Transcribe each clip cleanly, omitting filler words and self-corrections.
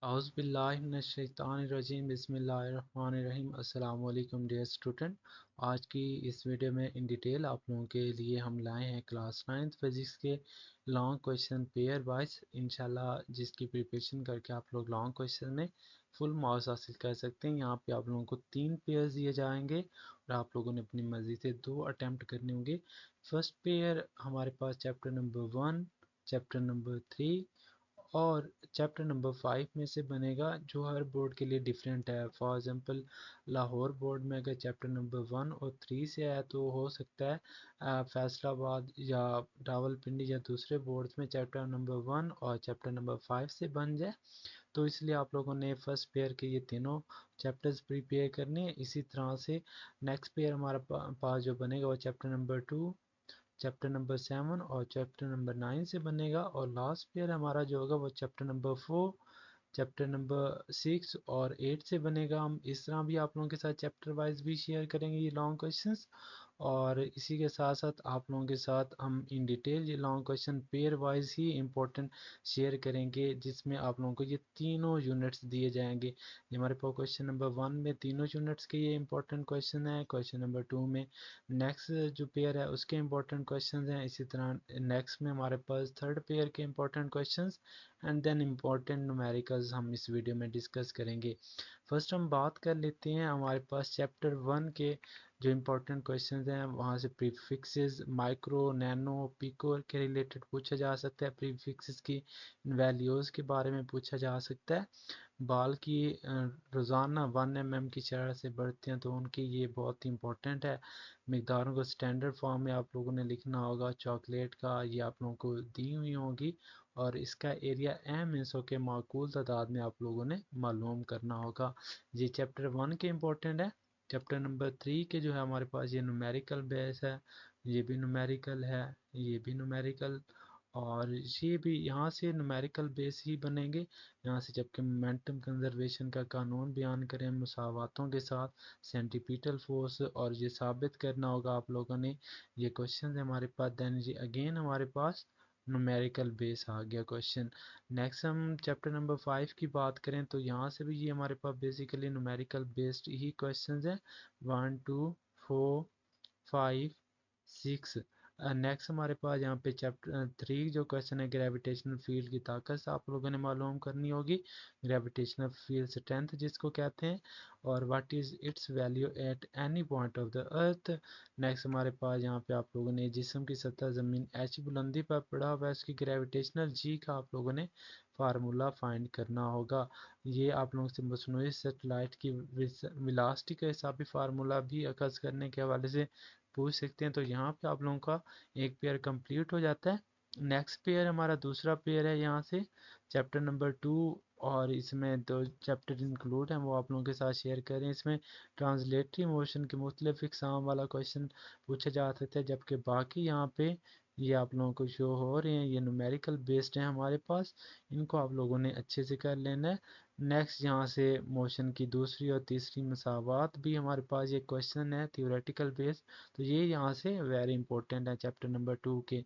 औज़ुबिल्लाहिमिनश्शैतानिर्रजीम बिस्मिल्लाहिर्रहमानिर्रहीम। अस्सलामु अलैकुम डियर स्टूडेंट। आज की इस वीडियो में इन डिटेल आप लोगों के लिए हम लाए हैं क्लास 9th फिज़िक्स के लॉन्ग क्वेश्चन पेयर वाइज, इंशाल्लाह जिसकी प्रिपरेशन करके आप लोग लॉन्ग क्वेश्चन में फुल मार्क्स हासिल कर सकते हैं। यहाँ पे आप लोगों को 3 पेयर्स दिए जाएंगे और आप लोगों ने अपनी मर्ज़ी से 2 अटैम्प्ट करने होंगे। फर्स्ट पेयर हमारे पास चैप्टर नंबर 1, चैप्टर नंबर 3 और चैप्टर नंबर 5 में से बनेगा, जो हर बोर्ड के लिए डिफरेंट है। फॉर एग्ज़ाम्पल लाहौर बोर्ड में अगर चैप्टर नंबर 1 और 3 से है तो हो सकता है फैसलाबाद या रावलपिंडी या दूसरे बोर्ड्स में चैप्टर नंबर 1 और चैप्टर नंबर 5 से बन जाए। तो इसलिए आप लोगों ने फर्स्ट पेयर के ये तीनों चैप्टर्स प्रिपेयर करने हैं। इसी तरह से नेक्स्ट पेयर हमारा पास जो बनेगा वो चैप्टर नंबर 2, चैप्टर नंबर 7 और चैप्टर नंबर 9 से बनेगा। और लास्ट पेयर हमारा जो होगा वो चैप्टर नंबर 4, चैप्टर नंबर 6 और 8 से बनेगा। हम इस तरह भी आप लोगों के साथ चैप्टर वाइज भी शेयर करेंगे ये लॉन्ग क्वेश्चंस, और इसी के साथ साथ आप लोगों के साथ हम इन डिटेल ये लॉन्ग क्वेश्चन पेयर वाइज ही इम्पोर्टेंट शेयर करेंगे, जिसमें आप लोगों को ये तीनों यूनिट्स दिए जाएंगे। हमारे पास क्वेश्चन नंबर 1 में तीनों यूनिट्स के ये इंपॉर्टेंट क्वेश्चन है, क्वेश्चन नंबर 2 में नेक्स्ट जो पेयर है उसके इंपॉर्टेंट क्वेश्चन हैं, इसी तरह नेक्स्ट में हमारे पास थर्ड पेयर के important question and then important numericals हम इस वीडियो में डिस्कस करेंगे। फर्स्ट हम बात कर लेते हैं हमारे पास चैप्टर 1 के जो इम्पोर्टेंट क्वेश्चंस हैं, वहाँ से प्रीफिक्सेस माइक्रो नैनो पिको के रिलेटेड पूछा जा सकता है। प्रीफिक्सेस की वैल्यूज़ के बारे में पूछा जा सकता है। बाल की रोज़ाना 1 mm की शरह से बढ़ते हैं तो उनकी ये बहुत इंपॉर्टेंट है। मिकदारों को स्टैंडर्ड फॉर्म में आप लोगों ने लिखना होगा। चॉकलेट का ये आप लोगों को दी हुई होगी और इसका एरिया एम हिस्सों के माकूल तादाद में आप लोगों ने मालूम करना होगा। ये चैप्टर 1 के इम्पोर्टेंट है। चैप्टर नंबर 3 के जो है हमारे पास ये न्यूमेरिकल बेस है, ये भी न्यूमेरिकल है, ये भी न्यूमेरिकल, और ये भी यहाँ से न्यूमेरिकल बेस ही बनेंगे। यहाँ से जबकि मोमेंटम कंजर्वेशन का कानून बयान करें मुसावातों के साथ, सेंटीपीटल फोर्स, और ये साबित करना होगा आप लोगों ने। ये क्वेश्चन है हमारे पास। देन ये अगेन हमारे पास न्यूमेरिकल बेस आ गया क्वेश्चन। नेक्स्ट हम चैप्टर नंबर 5 की बात करें तो यहाँ से भी ये हमारे पास बेसिकली न्यूमेरिकल बेस्ड ही क्वेश्चंस हैं। 1 2 4 5 6। नेक्स्ट हमारे पास यहाँ पे चैप्टर 3 जो क्वेश्चन है, ग्रेविटेशनल फील्ड की ताकत आप लोगों ने मालूम करनी होगी, ग्रेविटेशनल फील्ड स्ट्रेंथ जिसको कहते हैं, और what is it's value at any point of the earth. Next हमारे पास यहाँ पे आप लोगों ने जिस्म की सतह ज़मीन h बुलंदी पर पड़ा हुआ है, उसकी ग्रेविटेशनल g का आप लोगों ने फार्मूला फाइंड करना होगा। ये आप लोगों से मसनूई सेटेलाइट की वेलोसिटी का हिसाबी फार्मूला भी अखज़ करने के हवाले से पूछ सकते हैं। तो यहाँ पे आप लोगों का एक पेयर कंप्लीट हो जाता है। नेक्स्ट पेयर हमारा दूसरा पेयर है यहाँ से चैप्टर नंबर 2, और इसमें दो चैप्टर इंक्लूड हैं वो आप लोगों के साथ शेयर करें। इसमें ट्रांसलेटरी मोशन के मुख्तलिफ इकसाम वाला क्वेश्चन पूछा जा सकता है, जबकि बाकी यहाँ पे ये आप लोगों को शो हो रहे हैं, ये न्यूमेरिकल बेस्ड हैं हमारे पास, इनको आप लोगों ने अच्छे से कर लेना है। नेक्स्ट यहाँ से मोशन की दूसरी और तीसरी मसावात भी हमारे पास ये क्वेश्चन है थियोरेटिकल बेस्ड, तो ये यहाँ से वेरी इंपॉर्टेंट है चैप्टर नंबर 2 के।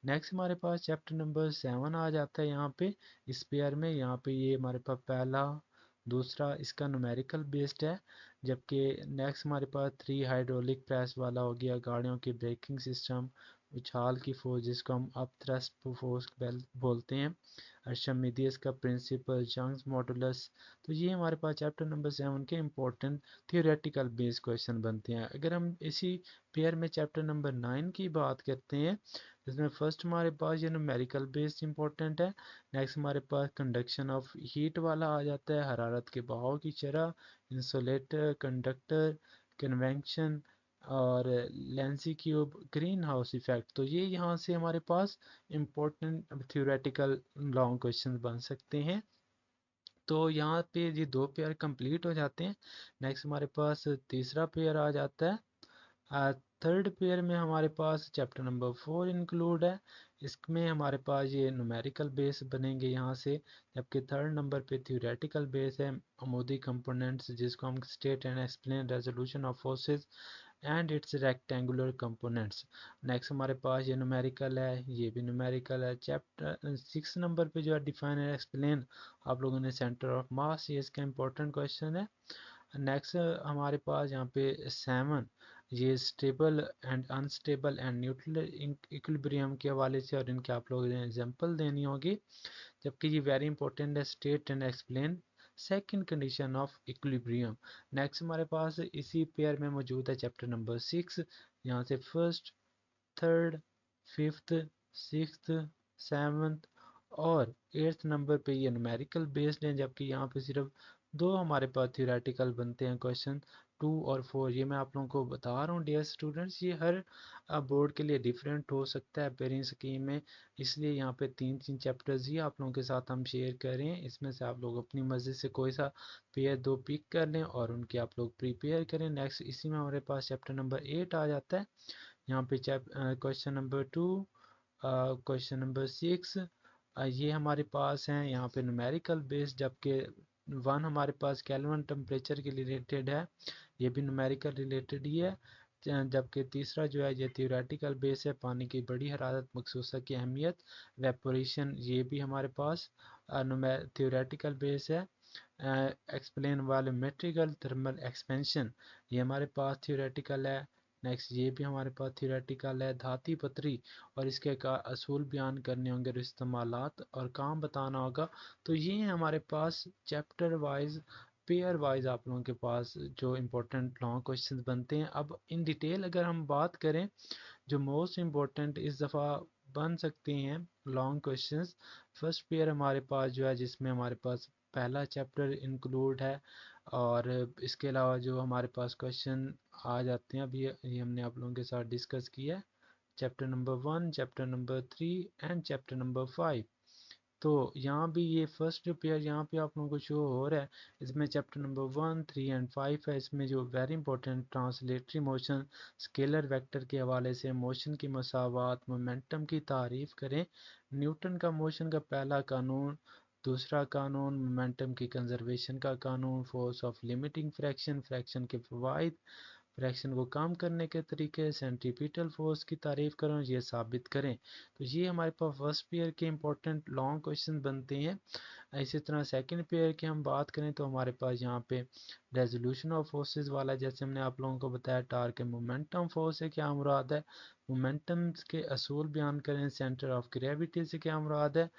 नेक्स्ट हमारे पास चैप्टर नंबर 7 आ जाता है यहाँ पे इस पेयर में। यहाँ पे ये हमारे पास पहला दूसरा इसका न्यूमेरिकल बेस्ड है, जबकि नेक्स्ट हमारे पास 3 हाइड्रोलिक प्रेस वाला हो गया, गाड़ियों की ब्रेकिंग सिस्टम, उछाल की फोर्स जिसको हम अप थ्रस्ट फोर्स बोलते हैं, अर्शमिदिस का प्रिंसिपल, यंग्स मॉडुलस। तो ये हमारे पास चैप्टर नंबर 7 के इंपॉर्टेंट थियोरेटिकल बेस्ड क्वेश्चन बनते हैं। अगर हम इसी पेयर में चैप्टर नंबर 9 की बात करते हैं, जिसमें फर्स्ट हमारे पास ये न्यूमेरिकल बेस्ड इंपॉर्टेंट है। नेक्स्ट हमारे पास कंडक्शन ऑफ हीट वाला आ जाता है, हरारत के बहाव की शरह, इंसुलेटर, कंडक्टर, कन्वेक्शन, और लेंसी क्यूब, ग्रीन हाउस इफेक्ट। तो ये यहाँ से हमारे पास इम्पोर्टेंट थ्योरेटिकल लॉन्ग क्वेश्चन बन सकते हैं। तो यहाँ पे ये दो पेयर कंप्लीट हो जाते हैं। नेक्स्ट हमारे पास तीसरा पेयर आ जाता है। थर्ड पेयर में हमारे पास चैप्टर नंबर 4 इंक्लूड है, इसमें हमारे पास ये न्यूमेरिकल बेस बनेंगे यहाँ से, जबकि थर्ड नंबर पे थ्योरेटिकल बेस है, अमूदी कंपोनेंट्स जिसको हम state and explain resolution of forces, and it's rectangular components. Next हमारे पास ये न्यूमेरिकल है, ये भी न्यूमेरिकल है। चैप्टर 6 नंबर पे जो है डिफाइन एंड एक्सप्लेन, आप लोगों ने सेंटर ऑफ मास, ये इसका इंपॉर्टेंट क्वेश्चन है। नेक्स्ट हमारे पास यहाँ पे 7, ये stable and unstable and neutral equilibrium के हवाले से, और इनके आप लोगों ने एग्जांपल देनी होगी। जबकि ये वेरी इंपॉर्टेंट है, state and explain second condition of equilibrium. Next हमारे पास इसी पेयर में मौजूद है चैप्टर नंबर 6, यहाँ से first, third, fifth, sixth, seventh और एट्थ नंबर पे ये न्यूमेरिकल बेस्ड हैं, जबकि यहाँ पे सिर्फ दो हमारे पास थ्योरेटिकल बनते हैं क्वेश्चन, 2 और 4। ये मैं आप लोगों को बता रहा हूँ डियर स्टूडेंट्स, ये हर बोर्ड के लिए डिफरेंट हो सकता है पेयरिंग स्कीम में, इसलिए यहाँ पे 3 चैप्टर्स ही आप लोगों के साथ हम शेयर कर रहे हैं। इसमें से आप लोग अपनी मर्जी से कोई सा पेयर 2 पिक कर लें और उनके आप लोग प्रिपेयर करें। नेक्स्ट इसी में हमारे पास चैप्टर नंबर 8 आ जाता है। यहाँ पे क्वेश्चन नंबर 2, क्वेश्चन नंबर 6, ये हमारे पास हैं यहाँ पे न्यूमेरिकल बेस्ड, जबकि 1 हमारे पास केल्विन टेम्परेचर के रिलेटेड है, ये भी न्यूमेरिकल रिलेटेड ही है। जबकि तीसरा जो है ये थ्योरेटिकल बेस है, पानी की बड़ी हरारत मखसूसा की अहमियत, वेपोरेशन, ये भी हमारे पास थ्योरेटिकल बेस है। एक्सप्लेन वॉल्यूमेट्रिकल थर्मल एक्सपेंशन, ये हमारे पास थ्योरेटिकल है। नेक्स्ट ये भी हमारे पास थ्योरेटिकल है। धाती पत्री और इसके का असूल बयान करने होंगे और इस्तेमालात और काम बताना होगा। तो ये हैं हमारे पास चैप्टर वाइज, पेयर वाइज आप लोगों के पास जो इम्पोर्टेंट लॉन्ग क्वेश्चंस बनते हैं। अब इन डिटेल अगर हम बात करें, जो मोस्ट इम्पोर्टेंट इस दफ़ा बन सकते हैं लॉन्ग क्वेश्चंस, फर्स्ट पेयर हमारे पास जो है जिसमें हमारे पास पहला चैप्टर इंक्लूड है, और इसके अलावा जो हमारे पास क्वेश्चन आ जाते हैं अभी ये हमने आप लोगों के साथ डिस्कस किया है, chapter number 1, chapter number 3 and chapter number 5। तो यहाँ भी ये फर्स्ट जो पेयर यहाँ पे आप लोगों को शो हो रहा है, इसमें चैप्टर नंबर 1, 3 एंड 5 है। इसमें जो very important translatory motion, scalar vector के हवाले से मोशन की मसावात, मोमेंटम की तारीफ करें, न्यूटन का मोशन का पहला कानून, दूसरा कानून मोमेंटम की कंजर्वेशन का कानून, force of limiting fraction, fraction के फवाइद, फ्रैक्शन को कम करने के तरीके, सेंट्रीपिटल फोर्स की तारीफ करें, ये साबित करें। तो ये हमारे पास फर्स्ट पेयर के इंपॉर्टेंट लॉन्ग क्वेश्चन बनते हैं। इसी तरह सेकंड पेयर की हम बात करें तो हमारे पास यहाँ पे रेजोल्यूशन ऑफ फोर्सेस वाला, जैसे हमने आप लोगों को बताया, टार्क मोमेंटम फोर्स से क्या मुराद है, मोमेंटम के असूल बयान करें, सेंटर ऑफ ग्रेविटी से क्या मुराद है,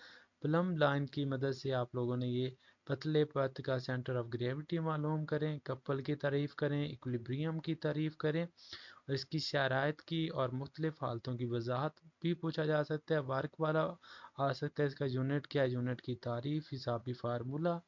प्लम लाइन की मदद से आप लोगों ने ये पतले पथ का सेंटर ऑफ ग्रेविटी मालूम करें, कपल की तारीफ करें, इक्विलिब्रियम की तारीफ करें, और इसकी शराइत की और मुख्तलिफ हालतों की वजाहत भी पूछा जा सकता है। वर्क वाला आ सकता है, इसका यूनिट क्या है, यूनिट की तारीफ, हिसाबी फार्मूला,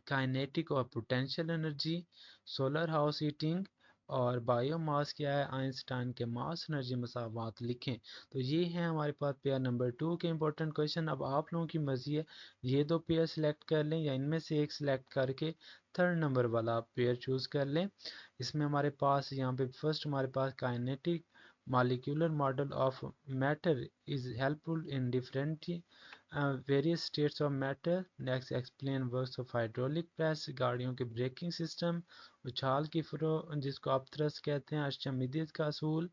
काइनेटिक और potential energy, solar house heating, और बायोमास क्या है, आइंस्टाइन के मास एनर्जी मसावात लिखें। तो ये हैं हमारे पास पेयर नंबर 2 के इंपॉर्टेंट क्वेश्चन। अब आप लोगों की मर्जी है, ये दो पेयर सिलेक्ट कर लें या इनमें से एक सिलेक्ट करके थर्ड नंबर वाला आप पेयर चूज़ कर लें। इसमें हमारे पास यहाँ पे फर्स्ट हमारे पास kinetic molecular model of matter is helpful in different various states of matter. Next explain works of hydraulic press, गाड़ियों के ब्रेकिंग सिस्टम, उछाल की फ्लो जिसको आप थ्रस्ट कहते हैं, अशमिदियत का असूल।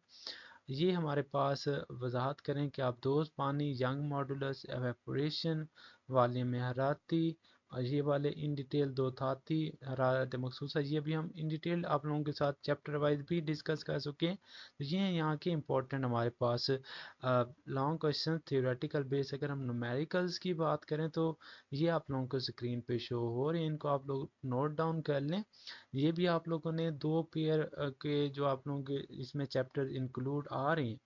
ये हमारे पास वजाहत करें कि आप दोस्त पानी, यंग मॉडुलस, एवेपोरेशन, वाले में हरारती, और ये वाले इन डिटेल दो धाती हरारत मखसूसा, ये भी हम इन डिटेल आप लोगों के साथ चैप्टर वाइज भी डिस्कस कर चुके हैं। तो ये हैं यहाँ के इंपॉर्टेंट हमारे पास लॉन्ग क्वेश्चन थ्योरेटिकल बेस। अगर हम न्यूमेरिकल्स की बात करें तो ये आप लोगों को स्क्रीन पे शो हो रहे हैं, इनको आप लोग नोट डाउन कर लें। ये भी आप लोगों ने दो पेयर के जो आप लोगों के इसमें चैप्टर इंक्लूड आ रहे हैं,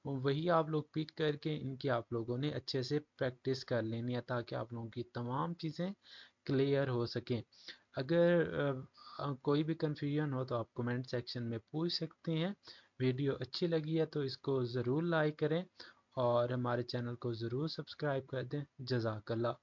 वही आप लोग पिक करके इनकी आप लोगों ने अच्छे से प्रैक्टिस कर लेनी है, ताकि आप लोगों की तमाम चीज़ें क्लियर हो सकें। अगर कोई भी कन्फ्यूजन हो तो आप कमेंट सेक्शन में पूछ सकते हैं। वीडियो अच्छी लगी है तो इसको ज़रूर लाइक करें और हमारे चैनल को ज़रूर सब्सक्राइब कर दें। जज़ाकल्लाह।